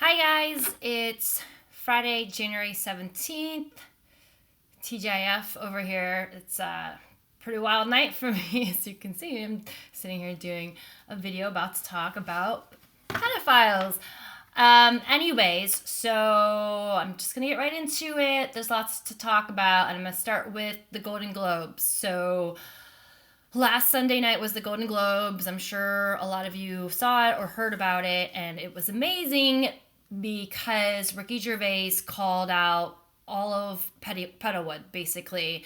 Hi guys, it's Friday, January 17th. TGIF over here. It's a pretty wild night for me, as you can see. I'm sitting here doing a video about to talk about pedophiles. Anyways, so I'm just gonna get right into it. There's lots to talk about, and I'm gonna start with the Golden Globes. So last Sunday night was the Golden Globes. I'm sure a lot of you saw it or heard about it, and it was amazing because Ricky Gervais called out all of Pedowood, basically.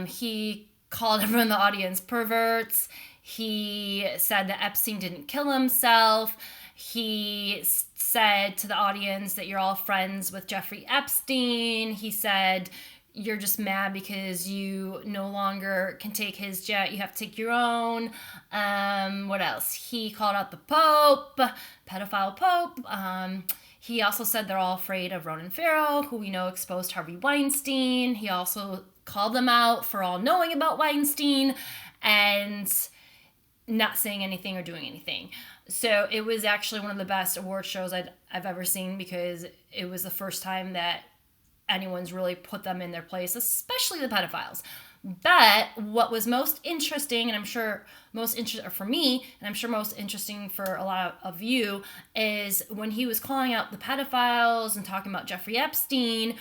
He called everyone in the audience perverts. He said that Epstein didn't kill himself. He said to the audience that you're all friends with Jeffrey Epstein. He said you're just mad because you no longer can take his jet. You have to take your own. What else? He called out the Pope, pedophile Pope. He also said they're all afraid of Ronan Farrow, who we know exposed Harvey Weinstein. He also called them out for all knowing about Weinstein and not saying anything or doing anything. So it was actually one of the best award shows I've ever seen, because it was the first time that anyone's really put them in their place, especially the pedophiles. But what was most interesting, and I'm sure most interesting for me, and I'm sure most interesting for a lot of you, is when he was calling out the pedophiles and talking about Jeffrey Epstein,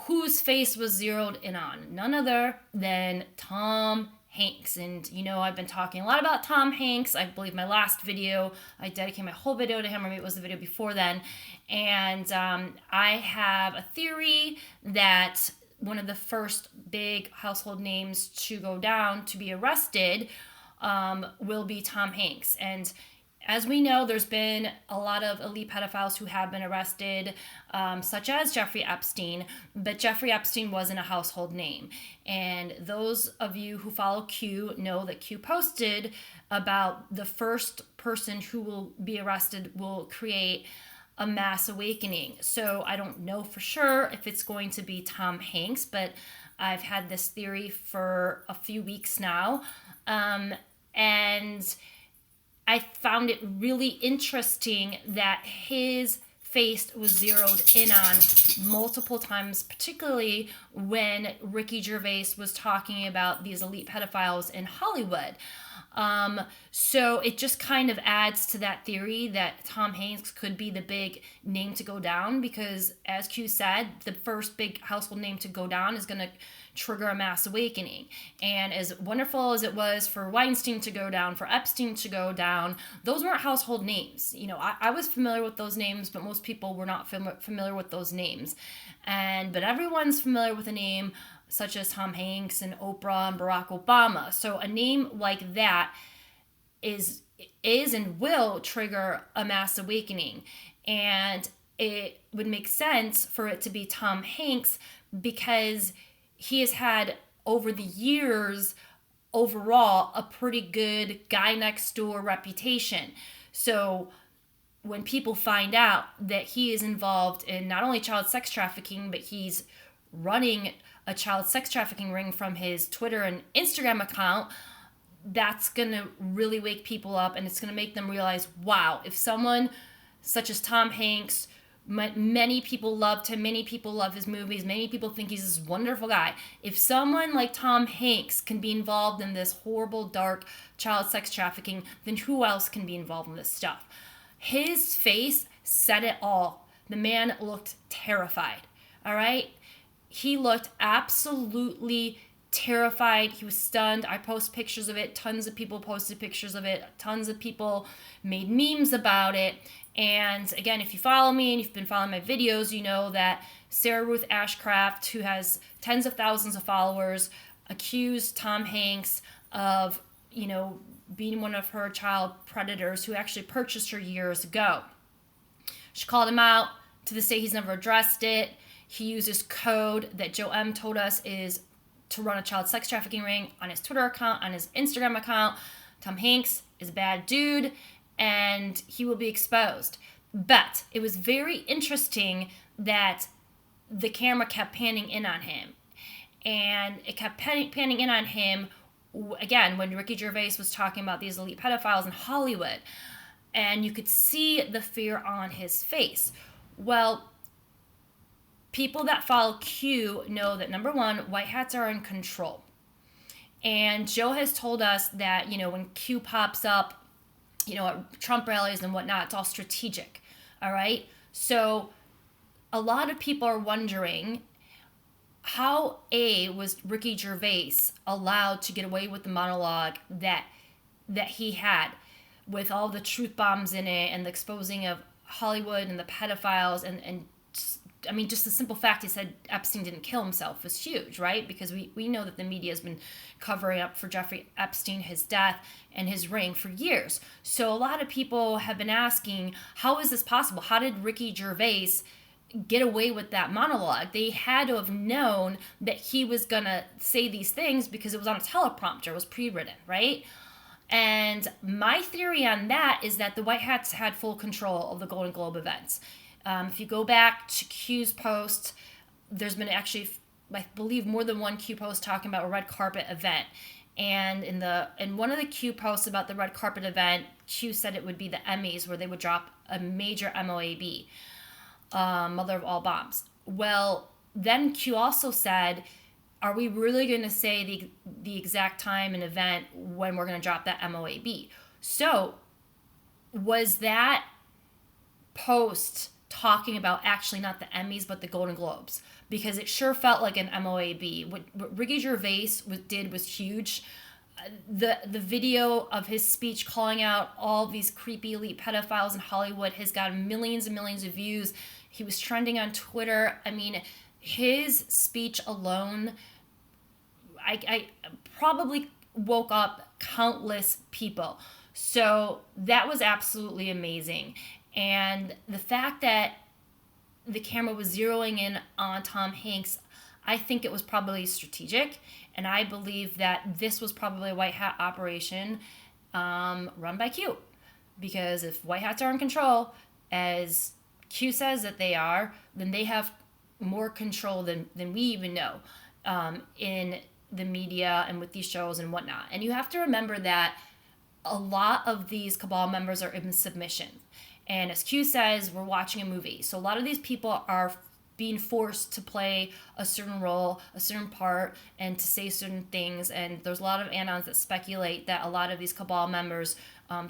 whose face was zeroed in on? None other than Tom Hanks. And I've been talking a lot about Tom Hanks. I believe my last video, I dedicated my whole video to him, or maybe it was the video before then. And I have a theory that one of the first big household names to go down to be arrested will be Tom Hanks. And as we know, there's been a lot of elite pedophiles who have been arrested, such as Jeffrey Epstein, but Jeffrey Epstein wasn't a household name. And those of you who follow Q know that Q posted about the first person who will be arrested will create a mass awakening. So I don't know for sure if it's going to be Tom Hanks, but I've had this theory for a few weeks now. And I found it really interesting that his face was zeroed in on multiple times, particularly when Ricky Gervais was talking about these elite pedophiles in Hollywood. So it just kind of adds to that theory that Tom Hanks could be the big name to go down, because as Q said, the first big household name to go down is going to trigger a mass awakening. And as wonderful as it was for Weinstein to go down, for Epstein to go down, those weren't household names. I was familiar with those names, but most people were not familiar with those names. But everyone's familiar with a name such as Tom Hanks and Oprah and Barack Obama. So a name like that is and will trigger a mass awakening. And it would make sense for it to be Tom Hanks, because he has had, over the years, overall, a pretty good guy next door reputation. So when people find out that he is involved in not only child sex trafficking, but he's running a child sex trafficking ring from his Twitter and Instagram account, that's going to really wake people up, and it's going to make them realize, wow, if someone such as Tom Hanks, many people loved him, many people love his movies, many people think he's this wonderful guy. If someone like Tom Hanks can be involved in this horrible, dark child sex trafficking, then who else can be involved in this stuff? His face said it all. The man looked terrified, all right? He looked absolutely terrified. He was stunned. I post pictures of it. Tons of people posted pictures of it. Tons of people made memes about it. And again, if you follow me and you've been following my videos, you know that Sarah Ruth Ashcraft, who has tens of thousands of followers, accused Tom Hanks of, being one of her child predators who actually purchased her years ago. She called him out. To this day, he's never addressed it. He uses code that Joe M told us is to run a child sex trafficking ring on his Twitter account, on his Instagram account. Tom Hanks is a bad dude, and he will be exposed. But it was very interesting that the camera kept panning in on him. And it kept panning in on him, again, when Ricky Gervais was talking about these elite pedophiles in Hollywood. and you could see the fear on his face. Well, people that follow Q know that, number one, white hats are in control. And Joe has told us that, when Q pops up, at Trump rallies and whatnot, it's all strategic. All right. So a lot of people are wondering, how was Ricky Gervais allowed to get away with the monologue that he had, with all the truth bombs in it and the exposing of Hollywood and the pedophiles, and just the simple fact he said Epstein didn't kill himself was huge, right? Because we know that the media has been covering up for Jeffrey Epstein, his death, and his ring for years. So a lot of people have been asking, how is this possible? How did Ricky Gervais get away with that monologue? They had to have known that he was going to say these things because it was on a teleprompter, it was pre-written, right? And my theory on that is that the White Hats had full control of the Golden Globe events. If you go back to Q's post, there's been actually, I believe, more than one Q post talking about a red carpet event. And in one of the Q posts about the red carpet event, Q said it would be the Emmys, where they would drop a major MOAB, mother of all bombs. Well, then Q also said, are we really going to say the exact time and event when we're going to drop that MOAB? So was that post talking about actually not the Emmys but the Golden Globes? Because it sure felt like an MOAB. What Ricky Gervais did was huge. The video of his speech calling out all these creepy elite pedophiles in Hollywood has gotten millions and millions of views. He was trending on Twitter. I mean, his speech alone, I probably woke up countless people. So that was absolutely amazing. And the fact that the camera was zeroing in on Tom Hanks, I think it was probably strategic. And I believe that this was probably a white hat operation run by Q. Because if white hats are in control, as Q says that they are, then they have more control than we even know in the media and with these shows and whatnot. And you have to remember that a lot of these cabal members are in submission. And as Q says, we're watching a movie. So a lot of these people are being forced to play a certain role, a certain part, and to say certain things. And there's a lot of anons that speculate that a lot of these cabal members'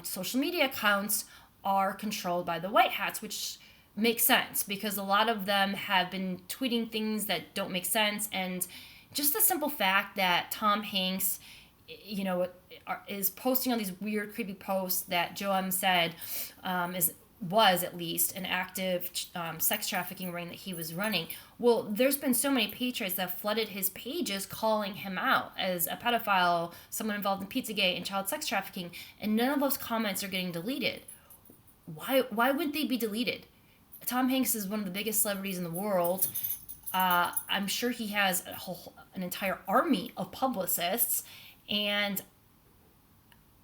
social media accounts are controlled by the white hats, which makes sense because a lot of them have been tweeting things that don't make sense. And just the simple fact that Tom Hanks, is posting all these weird, creepy posts that Joe M said was at least an active sex trafficking ring that he was running. Well, there's been so many patriots that flooded his pages calling him out as a pedophile, someone involved in Pizzagate and child sex trafficking, and none of those comments are getting deleted. Why wouldn't they be deleted? Tom Hanks is one of the biggest celebrities in the world. I'm sure he has an entire army of publicists, and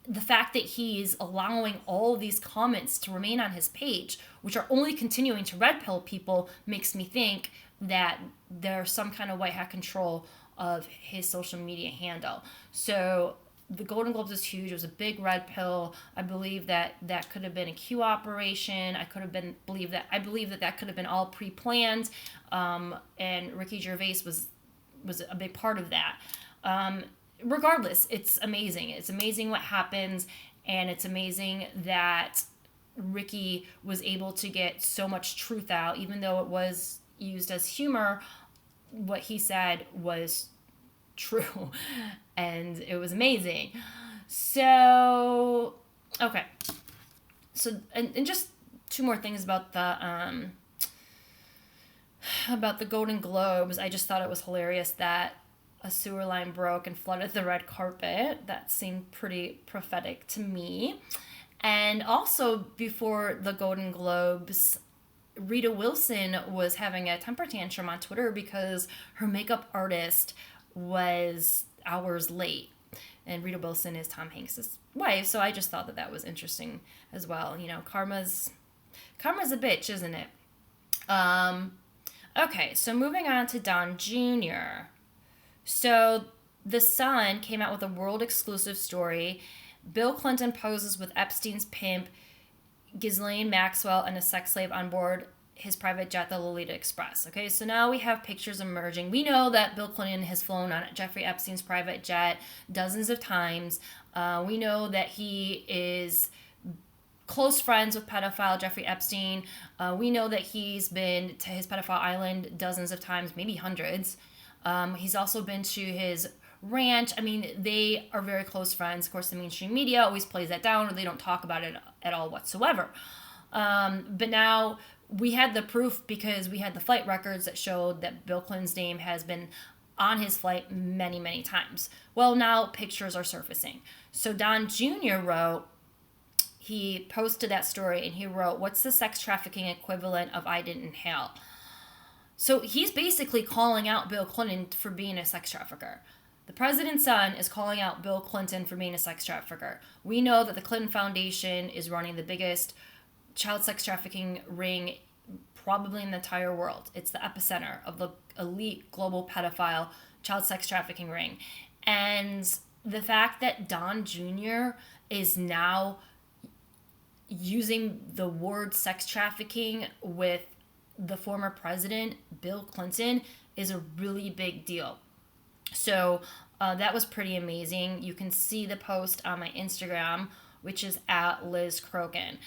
the fact that he's allowing all of these comments to remain on his page, which are only continuing to red pill people, makes me think that there's some kind of white hat control of his social media handle. So the Golden Globes is huge. It was a big red pill. I believe that could have been a Q operation. I believe that could have been all pre-planned. And Ricky Gervais was a big part of that. Regardless, it's amazing. It's amazing what happens, and it's amazing that Ricky was able to get so much truth out, even though it was used as humor. What he said was true, and it was amazing. So, okay. So, and just two more things about the Golden Globes. I just thought it was hilarious that a sewer line broke and flooded the red carpet. That seemed pretty prophetic to me. And also, before the Golden Globes, Rita Wilson was having a temper tantrum on Twitter because her makeup artist was hours late. And Rita Wilson is Tom Hanks' wife, so I just thought that was interesting as well. Karma's a bitch, isn't it? Okay, so moving on to Don Jr. So The Sun came out with a world exclusive story. Bill Clinton poses with Epstein's pimp Ghislaine Maxwell and a sex slave on board his private jet, the Lolita Express. Okay, so now we have pictures emerging. We know that Bill Clinton has flown on Jeffrey Epstein's private jet dozens of times. We know that he is close friends with pedophile Jeffrey Epstein. We know that he's been to his pedophile island dozens of times, maybe hundreds. He's also been to his ranch. I mean, they are very close friends. Of course, the mainstream media always plays that down, or they don't talk about it at all whatsoever. But now we had the proof because we had the flight records that showed that Bill Clinton's name has been on his flight many, many times. Well, now pictures are surfacing. So Don Jr. he posted that story and he wrote, "What's the sex trafficking equivalent of I didn't inhale?" So he's basically calling out Bill Clinton for being a sex trafficker. The president's son is calling out Bill Clinton for being a sex trafficker. We know that the Clinton Foundation is running the biggest child sex trafficking ring probably in the entire world. It's the epicenter of the elite global pedophile child sex trafficking ring. And the fact that Don Jr. is now using the word sex trafficking with the former president, Bill Clinton, is a really big deal. So that was pretty amazing. You can see the post on my Instagram, which is at Liz Crokin.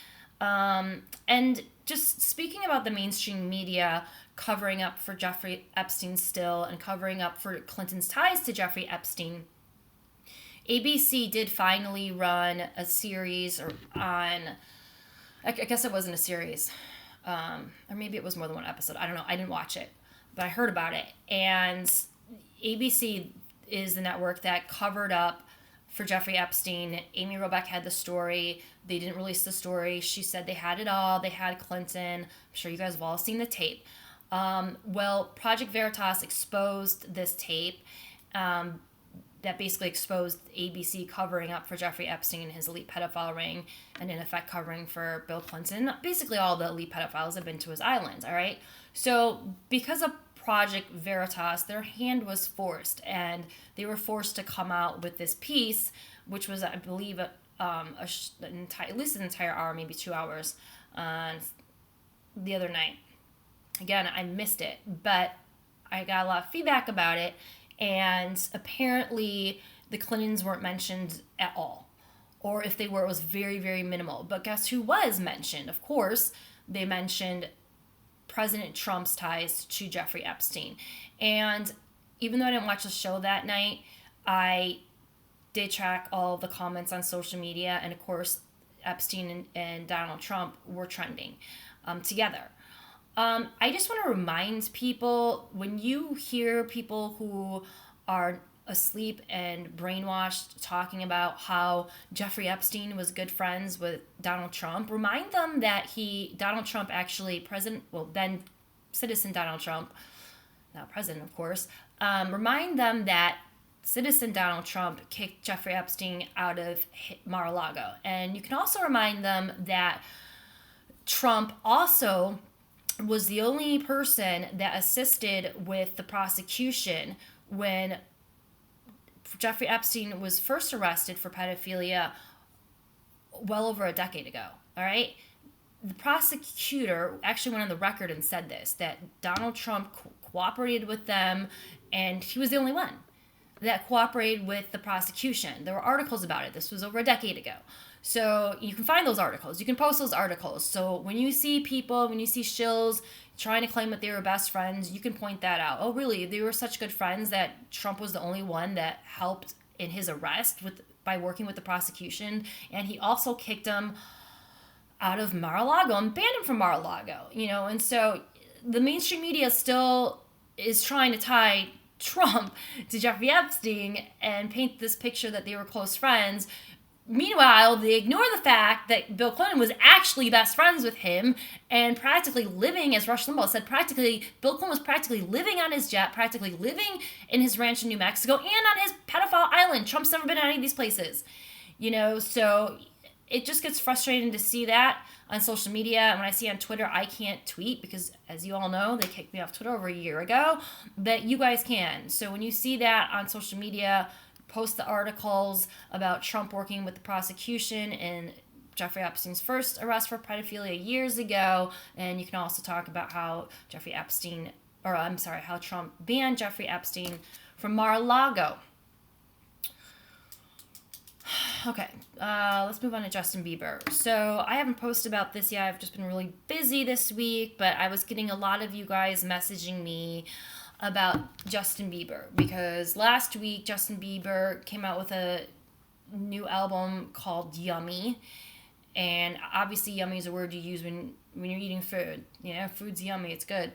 And just speaking about the mainstream media covering up for Jeffrey Epstein still and covering up for Clinton's ties to Jeffrey Epstein, ABC did finally run a series on, I guess it wasn't a series, or maybe it was more than one episode. I don't know. I didn't watch it, but I heard about it. And ABC is the network that covered up for Jeffrey Epstein. Amy Robeck had the story. They didn't release the story. She said they had it all. They had Clinton. I'm sure you guys have all seen the tape. Well, Project Veritas exposed this tape that basically exposed ABC covering up for Jeffrey Epstein and his elite pedophile ring, and in effect covering for Bill Clinton. Basically all the elite pedophiles have been to his island, all right? So because of Project Veritas, their hand was forced, and they were forced to come out with this piece, which was, I believe, at least an entire hour, maybe 2 hours, the other night. Again, I missed it, but I got a lot of feedback about it, and apparently the Clintons weren't mentioned at all. Or if they were, it was very, very minimal. But guess who was mentioned? Of course, they mentioned President Trump's ties to Jeffrey Epstein. And even though I didn't watch the show that night, I did track all the comments on social media. And of course, Epstein and Donald Trump were trending together. I just want to remind people, when you hear people who are asleep and brainwashed talking about how Jeffrey Epstein was good friends with Donald Trump, remind them that Donald Trump actually, then citizen Donald Trump, not president of course, remind them that citizen Donald Trump kicked Jeffrey Epstein out of Mar-a-Lago. And you can also remind them that Trump also was the only person that assisted with the prosecution when Jeffrey Epstein was first arrested for pedophilia well over a decade ago, all right? The prosecutor actually went on the record and said this, that Donald Trump cooperated with them, and he was the only one that cooperated with the prosecution. There were articles about it. This was over a decade ago. So you can find those articles. You can post those articles. So when you see shills trying to claim that they were best friends, you can point that out. Oh, really? They were such good friends that Trump was the only one that helped in his arrest by working with the prosecution. And he also kicked him out of Mar-a-Lago and banned him from Mar-a-Lago. And so the mainstream media still is trying to tie Trump to Jeffrey Epstein and paint this picture that they were close friends. Meanwhile, they ignore the fact that Bill Clinton was actually best friends with him and practically living, as Rush Limbaugh said, Bill Clinton was practically living on his jet, practically living in his ranch in New Mexico, and on his pedophile island. Trump's never been at any of these places. So it just gets frustrating to see that on social media. And when I see on Twitter, I can't tweet because, as you all know, they kicked me off Twitter over a year ago, but you guys can. So when you see that on social media, post the articles about Trump working with the prosecution and Jeffrey Epstein's first arrest for pedophilia years ago, and you can also talk about how how Trump banned Jeffrey Epstein from Mar-a-Lago. Okay, let's move on to Justin Bieber. So I haven't posted about this yet. I've just been really busy this week, but I was getting a lot of you guys messaging me about Justin Bieber because last week Justin Bieber came out with a new album called Yummy, and obviously yummy is a word you use when you're eating food. Food's yummy, it's good.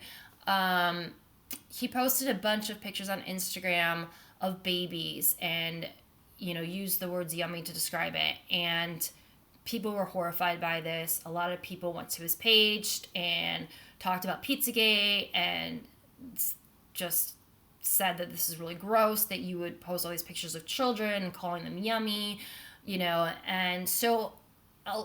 He posted a bunch of pictures on Instagram of babies and used the words yummy to describe it, and people were horrified by this. A lot of people went to his page and talked about Pizzagate and just said that this is really gross that you would post all these pictures of children and calling them yummy, and so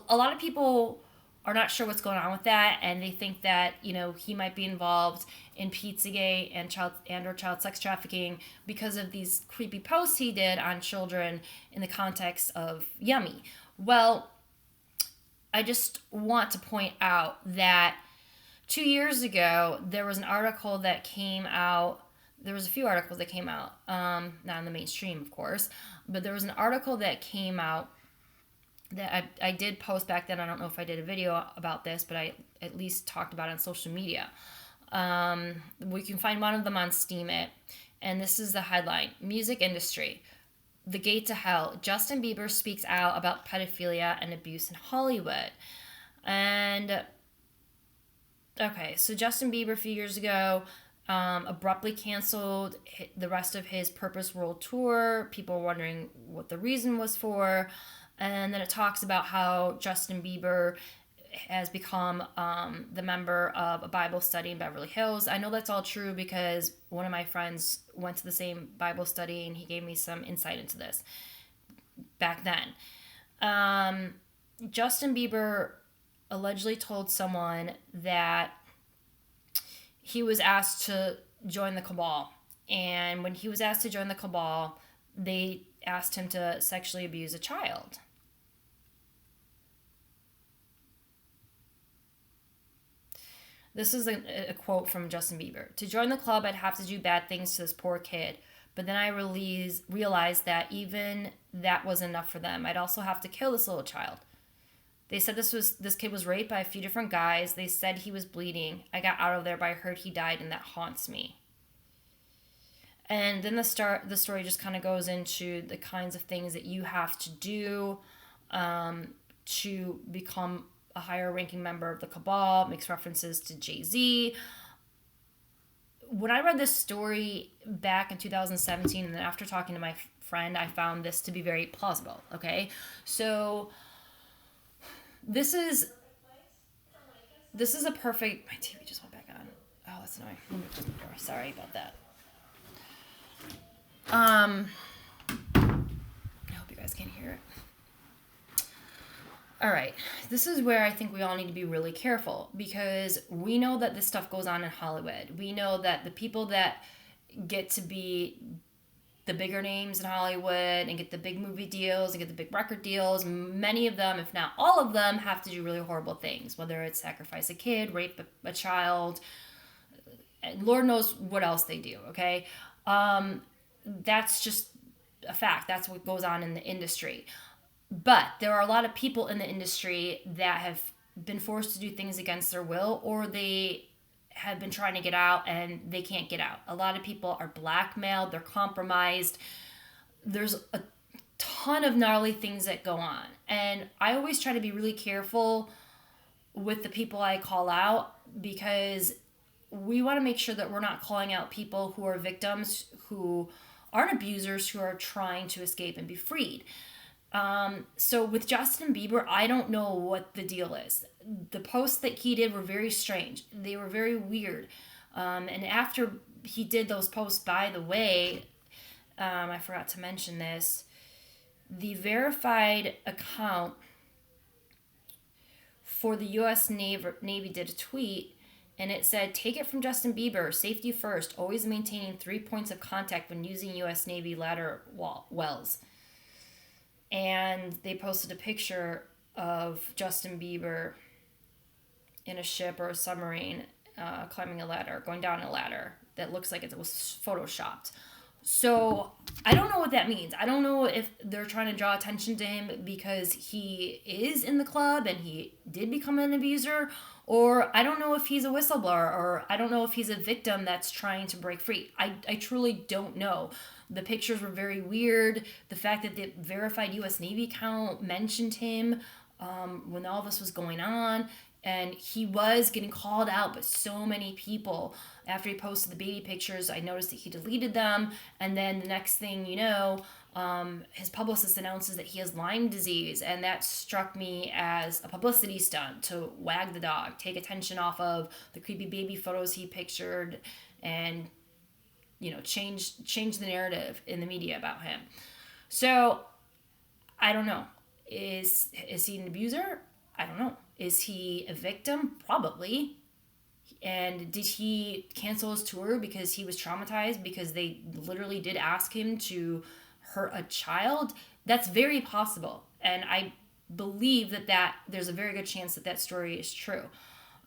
a lot of people are not sure what's going on with that, and they think that he might be involved in Pizzagate and child sex trafficking because of these creepy posts he did on children in the context of yummy. Well, I just want to point out that 2 years ago there was an article that came out. There was a few articles that came out, not in the mainstream, of course, but there was an article that came out that I did post back then. I don't know if I did a video about this, but I at least talked about it on social media. We can find one of them on Steemit, and this is the headline: Music Industry, the Gate to Hell. Justin Bieber speaks out about pedophilia and abuse in Hollywood. And, okay, so Justin Bieber a few years ago abruptly canceled the rest of his Purpose World Tour. People were wondering what the reason was for. And then it talks about how Justin Bieber has become the member of a Bible study in Beverly Hills. I know that's all true because one of my friends went to the same Bible study and he gave me some insight into this back then. Justin Bieber allegedly told someone that he was asked to join the cabal. And when he was asked to join the cabal, they asked him to sexually abuse a child. This is a quote from Justin Bieber. To join the club, I'd have to do bad things to this poor kid. But then I realized that even that wasn't enough for them. I'd also have to kill this little child. They said this kid was raped by a few different guys. They said he was bleeding. I got out of there, but I heard he died, and that haunts me. And then the story just kind of goes into the kinds of things that you have to do to become a higher ranking member of the cabal. Makes references to Jay-Z. When I read this story back in 2017, and then after talking to my friend, I found this to be very plausible. Okay, so this is a perfect. My TV just went back on. Oh, that's annoying. Let me close my door. Sorry about that. I hope you guys can hear it. All right, this is where I think we all need to be really careful because we know that this stuff goes on in Hollywood. We know that the people that get to be the bigger names in Hollywood and get the big movie deals and get the big record deals, many of them, if not all of them, have to do really horrible things, whether it's sacrifice a kid, rape a child, and Lord knows what else they do, okay? That's just a fact. That's what goes on in the industry. But there are a lot of people in the industry that have been forced to do things against their will, or they have been trying to get out and they can't get out. A lot of people are blackmailed, they're compromised. There's a ton of gnarly things that go on. And I always try to be really careful with the people I call out because we want to make sure that we're not calling out people who are victims, who aren't abusers, who are trying to escape and be freed. So with Justin Bieber, I don't know what the deal is. The posts that he did were very strange. They were very weird. And after he did those posts, by the way, I forgot to mention this, the verified account for the U.S. Navy did a tweet, and it said, "Take it from Justin Bieber, safety first, always maintaining 3 points of contact when using U.S. Navy ladder wells." And they posted a picture of Justin Bieber in a ship or a submarine, climbing a ladder, going down a ladder that looks like it was photoshopped. So I don't know what that means. I don't know if they're trying to draw attention to him because he is in the club and he did become an abuser, or I don't know if he's a whistleblower, or I don't know if he's a victim that's trying to break free. I truly don't know. The pictures were very weird. The fact that the verified U.S. Navy account mentioned him when all this was going on, and he was getting called out by so many people. After he posted the baby pictures, I noticed that he deleted them, and then the next thing you know, his publicist announces that he has Lyme disease, and that struck me as a publicity stunt to wag the dog, take attention off of the creepy baby photos he pictured, and change the narrative in the media about him. So I don't know. Is he an abuser? I don't know. Is he a victim? Probably. And did he cancel his tour because he was traumatized because they literally did ask him to hurt a child? That's very possible. And I believe that there's a very good chance that story is true.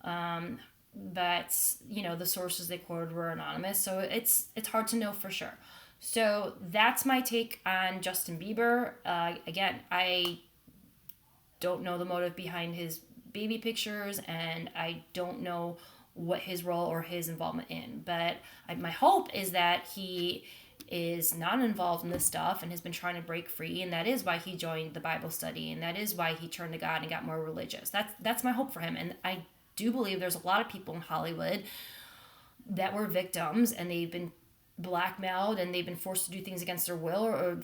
But, the sources they quoted were anonymous, so it's hard to know for sure. So that's my take on Justin Bieber. Again, I don't know the motive behind his baby pictures, and I don't know what his role or his involvement in. But my hope is that he is not involved in this stuff and has been trying to break free, and that is why he joined the Bible study, and that is why he turned to God and got more religious. That's my hope for him, and I do believe there's a lot of people in Hollywood that were victims, and they've been blackmailed and they've been forced to do things against their will, or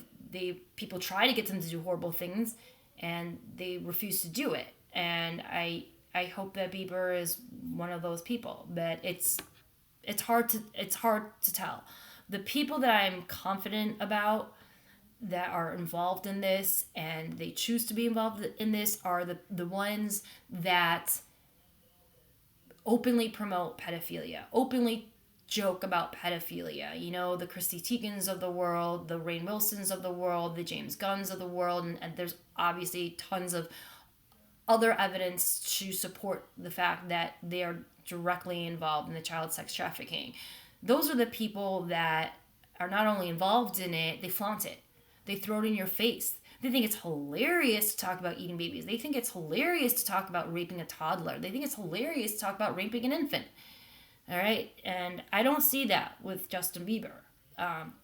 people try to get them to do horrible things and they refuse to do it. And I hope that Bieber is one of those people, but it's hard to tell. The people that I'm confident about that are involved in this and they choose to be involved in this are the ones that openly promote pedophilia, openly joke about pedophilia. The Christy Teigens of the world, the Rainn Wilsons of the world, the James Gunns of the world, and there's obviously tons of other evidence to support the fact that they are directly involved in the child sex trafficking. Those are the people that are not only involved in it, they flaunt it. They throw it in your face. They think it's hilarious to talk about eating babies. They think it's hilarious to talk about raping a toddler. They think it's hilarious to talk about raping an infant. All right? And I don't see that with Justin Bieber.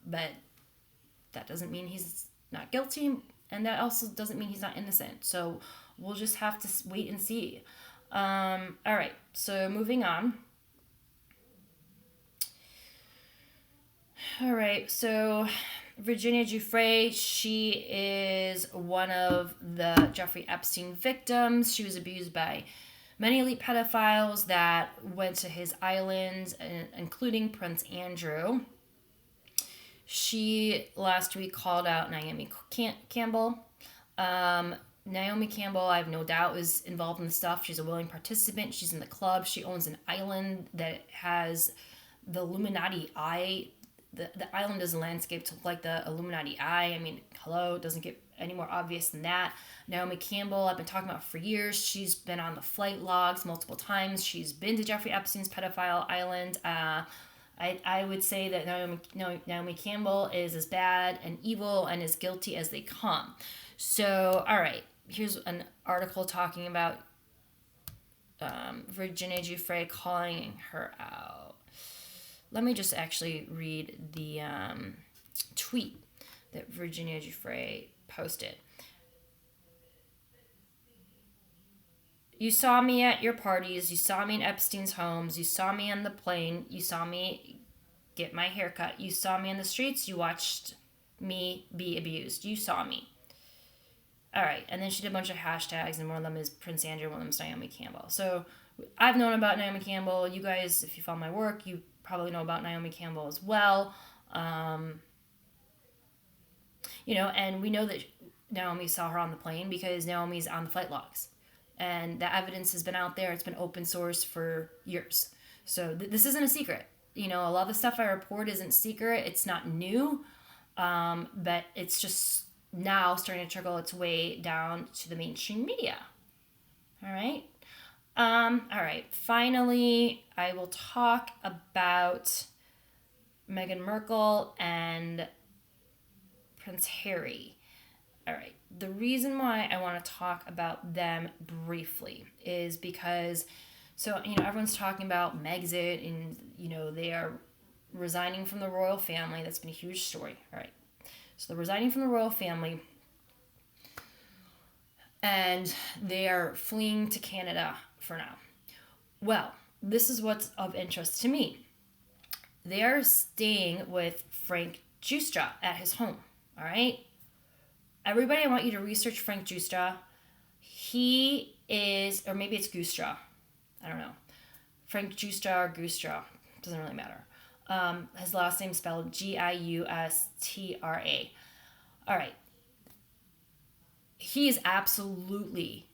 But that doesn't mean he's not guilty, and that also doesn't mean he's not innocent. So we'll just have to wait and see. All right, so moving on. All right, so Virginia Giuffre, she is one of the Jeffrey Epstein victims. She was abused by many elite pedophiles that went to his islands, including Prince Andrew. She last week called out Naomi Campbell. Naomi Campbell, I have no doubt, is involved in the stuff. She's a willing participant. She's in the club. She owns an island that has the Illuminati eye. The island is landscaped like the Illuminati eye. I mean, hello, it doesn't get any more obvious than that. Naomi Campbell, I've been talking about for years. She's been on the flight logs multiple times. She's been to Jeffrey Epstein's pedophile island. I would say that Naomi Campbell is as bad and evil and as guilty as they come. So, all right, here's an article talking about Virginia Giuffre calling her out. Let me just actually read the tweet that Virginia Giuffre posted. You saw me at your parties. You saw me in Epstein's homes. You saw me on the plane. You saw me get my hair cut. You saw me in the streets. You watched me be abused. You saw me. All right. And then she did a bunch of hashtags, and one of them is Prince Andrew, one of them is Naomi Campbell. So I've known about Naomi Campbell. You guys, if you follow my work, you probably know about Naomi Campbell as well. And we know that Naomi saw her on the plane because Naomi's on the flight logs. And the evidence has been out there. It's been open source for years. So this isn't a secret. A lot of the stuff I report isn't secret. It's not new. But it's just now starting to trickle its way down to the mainstream media. All right. All right. Finally, I will talk about Meghan Markle and Prince Harry. All right. The reason why I want to talk about them briefly is because, so, everyone's talking about Megxit and, they are resigning from the royal family. That's been a huge story. All right. So they're resigning from the royal family and they are fleeing to Canada for now. Well, this is what's of interest to me. They are staying with Frank Giustra at his home. All right. Everybody, I want you to research Frank Giustra. He is, or maybe it's Giustra. I don't know. Frank Giustra or Giustra. Doesn't really matter. His last name spelled Giustra. All right. He is absolutely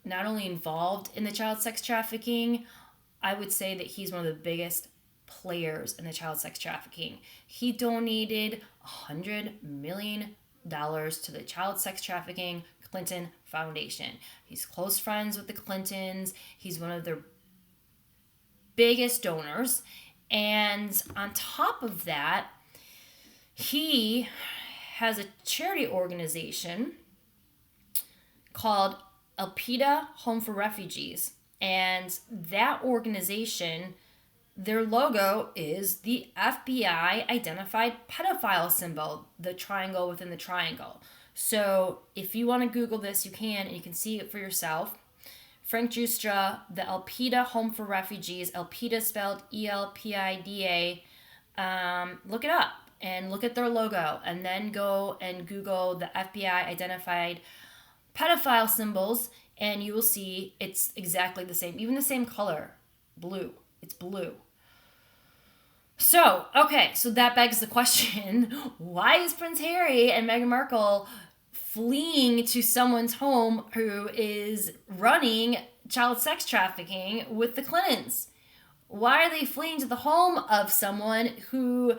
not only involved in the child sex trafficking, I would say that he's one of the biggest players in the child sex trafficking. He donated $100 million to the Child Sex Trafficking Clinton Foundation. He's close friends with the Clintons. He's one of their biggest donors. And on top of that, he has a charity organization called Elpida Home for Refugees. And that organization, their logo is the FBI identified pedophile symbol, the triangle within the triangle. So if you want to Google this, you can, and you can see it for yourself. Frank Giustra, the Elpida Home for Refugees, Elpida spelled Elpida. Look it up and look at their logo, and then go and Google the FBI identified pedophile symbols, and you will see it's exactly the same, even the same color, blue. It's blue. So, okay, so that begs the question, why is Prince Harry and Meghan Markle fleeing to someone's home who is running child sex trafficking with the Clintons? Why are they fleeing to the home of someone who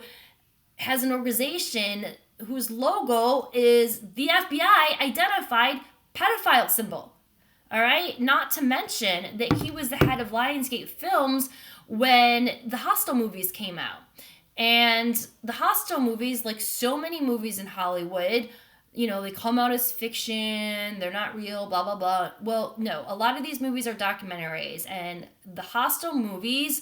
has an organization whose logo is the FBI identified pedophile symbol? All right, not to mention that he was the head of Lionsgate Films when the Hostel movies came out. And the Hostel movies, like so many movies in Hollywood, they come out as fiction, they're not real, blah, blah, blah. Well, no, a lot of these movies are documentaries, and the Hostel movies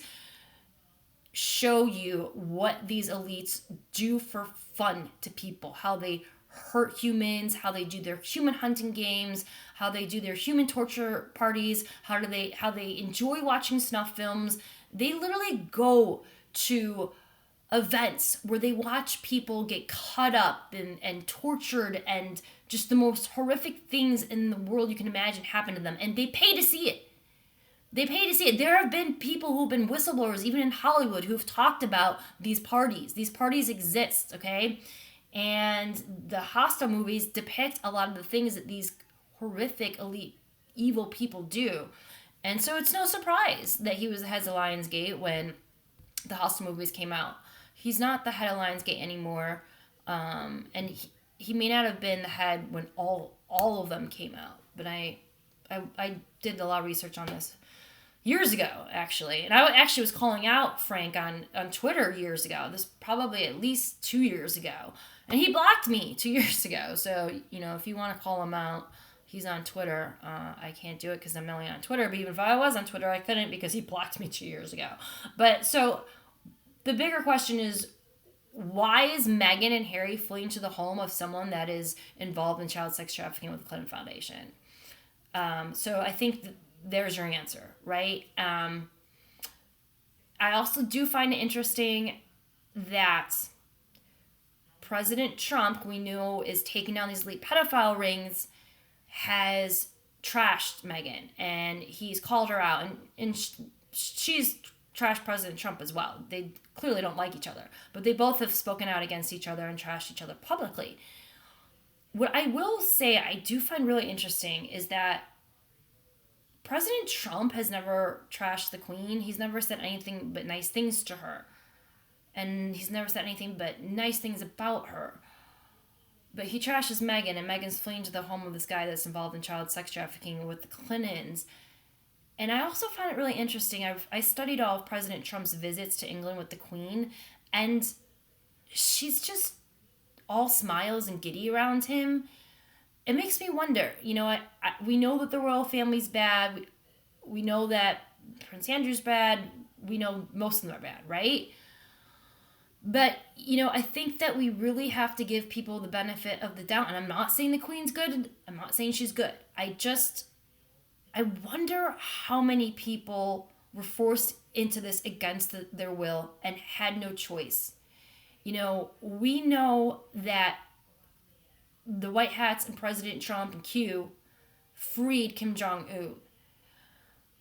show you what these elites do for fun to people, how they hurt humans, how they do their human hunting games, how they do their human torture parties, how they enjoy watching snuff films. They literally go to events where they watch people get cut up and tortured, and just the most horrific things in the world you can imagine happen to them, and they pay to see it. They pay to see it. There have been people who've been whistleblowers, even in Hollywood, who've talked about these parties. These parties exist, okay? And the Hostel movies depict a lot of the things that these horrific, elite, evil people do. And so it's no surprise that he was the head of Lionsgate when the Hostel movies came out. He's not the head of Lionsgate anymore. And he may not have been the head when all of them came out. But I did a lot of research on this years ago, actually. And I actually was calling out Frank on Twitter years ago. This probably at least 2 years ago. And he blocked me 2 years ago. So, if you want to call him out, he's on Twitter. I can't do it because I'm only on Twitter. But even if I was on Twitter, I couldn't because he blocked me 2 years ago. But so the bigger question is, why is Meghan and Harry fleeing to the home of someone that is involved in child sex trafficking with the Clinton Foundation? So I think there's your answer, right? I also do find it interesting that President Trump, we know is taking down these elite pedophile rings, has trashed Meghan, and he's called her out, and she's trashed President Trump as well. They clearly don't like each other, but they both have spoken out against each other and trashed each other publicly. What I will say I do find really interesting is that President Trump has never trashed the Queen. He's never said anything but nice things to her. And he's never said anything but nice things about her. But he trashes Meghan, and Meghan's fleeing to the home of this guy that's involved in child sex trafficking with the Clintons. And I also found it really interesting. I studied all of President Trump's visits to England with the Queen, and she's just all smiles and giddy around him. It makes me wonder. We know that the royal family's bad. We know that Prince Andrew's bad. We know most of them are bad, right? But, I think that we really have to give people the benefit of the doubt. And I'm not saying the Queen's good. I'm not saying she's good. I wonder how many people were forced into this against their will and had no choice. We know that the White Hats and President Trump and Q freed Kim Jong Un.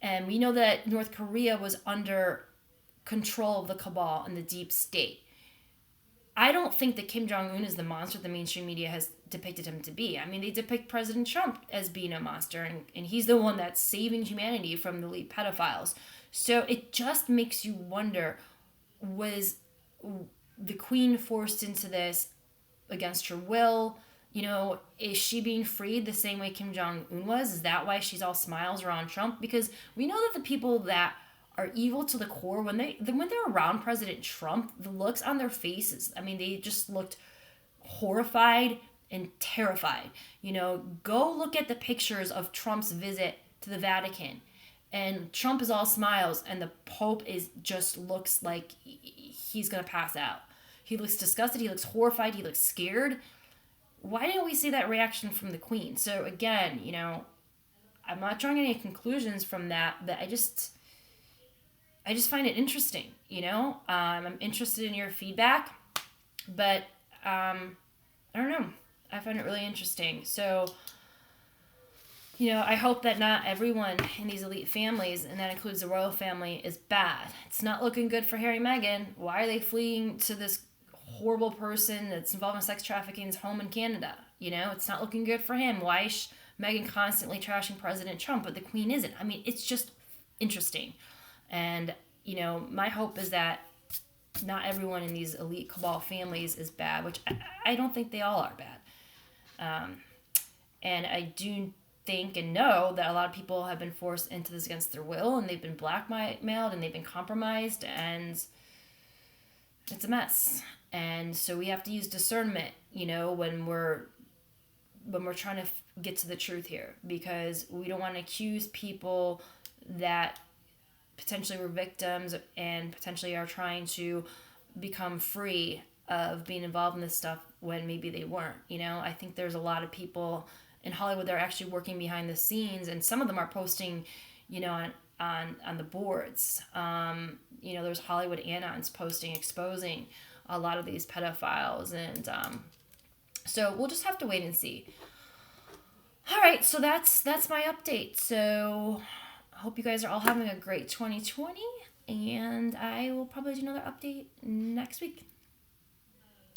And we know that North Korea was under control of the cabal and the deep state. I don't think that Kim Jong Un is the monster the mainstream media has depicted him to be. I mean, they depict President Trump as being a monster, and he's the one that's saving humanity from the elite pedophiles. So it just makes you wonder, was the Queen forced into this against her will? Is she being freed the same way Kim Jong Un was? Is that why she's all smiles around Trump? Because we know that the people that are evil to the core, when they're around President Trump, the looks on their faces, I mean, they just looked horrified and terrified. Go look at the pictures of Trump's visit to the Vatican, and Trump is all smiles, and the Pope looks like he's gonna pass out. He looks disgusted. He looks horrified. He looks scared. Why didn't we see that reaction from the Queen? So again, I'm not drawing any conclusions from that, but I just find it interesting. I'm interested in your feedback, but I don't know. I find it really interesting. So, I hope that not everyone in these elite families, and that includes the royal family, is bad. It's not looking good for Harry and Meghan. Why are they fleeing to this horrible person that's involved in sex trafficking's home in Canada? It's not looking good for him. Why is Meghan constantly trashing President Trump, but the Queen isn't? I mean, it's just interesting. And, my hope is that not everyone in these elite cabal families is bad, which I don't think they all are bad. And I do think and know that a lot of people have been forced into this against their will, and they've been blackmailed, and they've been compromised, and it's a mess. And so we have to use discernment, when we're trying to get to the truth here, because we don't want to accuse people that potentially were victims and potentially are trying to become free of being involved in this stuff when maybe they weren't. I think there's a lot of people in Hollywood that are actually working behind the scenes, and some of them are posting, on the boards. There's Hollywood Anons posting, exposing a lot of these pedophiles, and so we'll just have to wait and see. All right, so that's my update. So I hope you guys are all having a great 2020, and I will probably do another update next week.